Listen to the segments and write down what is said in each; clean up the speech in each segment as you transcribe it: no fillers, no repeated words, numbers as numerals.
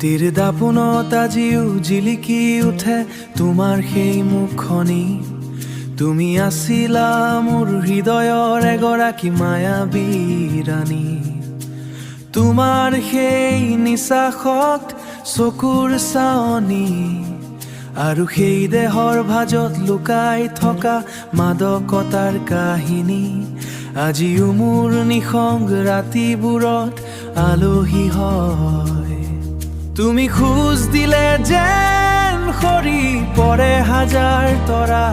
স্মৃতিৰ দাপোনত আজিও জিলিকি উঠে তোমাৰ সেই মুখনি। তুমি আছিলা মোৰ হৃদয়ৰ এগৰাকী মায়াবী ৰাণী। তোমাৰ সেই নিশ্বাসত চকুৰ চাৱনি আৰু সেই দেহৰ ভাজত লুকাই থকা মাদকতাৰ কাহিনী আজিও মোৰ নিসংগ ৰাতিবোৰত আলহী হয়। তুমি খোজ দিলে যেন সৰি পৰে হাজাৰ তৰা,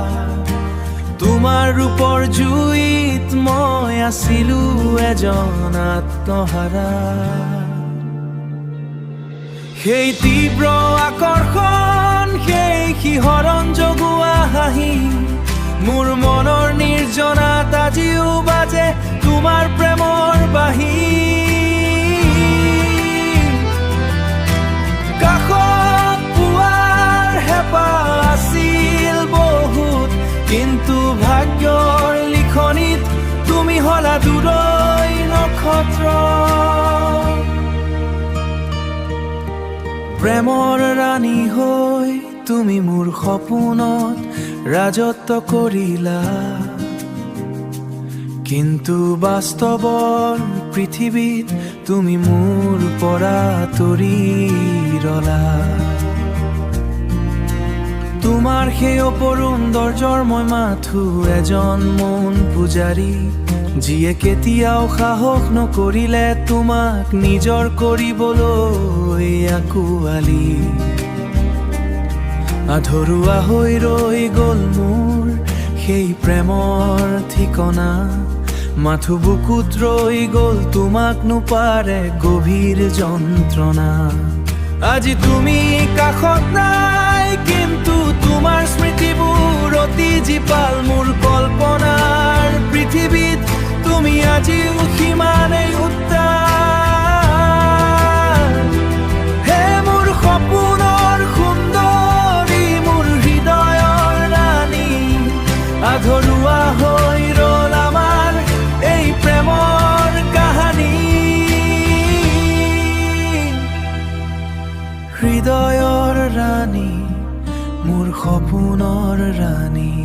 তোমাৰ ৰূপৰ জুইত মই আছিলো এজন আত্মহাৰা। সেই তীব্ৰ আকৰ্ষণ, সেই শিহৰণ জগোৱা হাঁহি, মোৰ মনৰ নিৰ্জনাত আজিও বাজে তোমাৰ প্ৰেমৰ বাঁহী। কাষত পোৱাৰ হেঁপাহ আছিল বহুত, কিন্তু ভাগ্যৰ লিখনিত তুমি হলা দূৰৈ নক্ষত্ৰ। প্ৰেমৰ ৰাণী হৈ তুমি মোৰ সপোনত ৰাজত্ব কৰিলা, কিন্তু বাস্তৱৰ পৃথিৱীত তুমি মোৰ পৰা আঁতৰি ৰলা। তোমাৰ সেই অপৰুণদৰ্যৰ মই মাথো এজন মৌন পূজাৰী, যিয়ে কেতিয়াও সাহস নকৰিলে তোমাক নিজৰ কৰিবলৈ আঁকোৱালি। আধৰুৱা হৈ ৰৈ গ'ল মোৰ সেই প্ৰেমৰ ঠিকনা, মাথো বুকুত ৰৈ গ'ল তোমাক নোপাৰে গভীৰ যন্ত্ৰণা। আজি তুমি কাষত নাই, কিন্তু তোমাৰ স্মৃতিবোৰ অতি জীপাল মোৰ কল্পনাৰ পৃথিৱীত তুমি আজিও সিমানেই উত্তাল। হে মোৰ সপোনৰ সুন্দৰী, মোৰ হৃদয়ৰ ৰাণী, আধৰুৱা হৈ ৰ'ল আমাৰ এই প্ৰেমৰ কাহানী। হৃদয়ৰ ৰাণী, মোৰ সপোনৰ ৰাণী।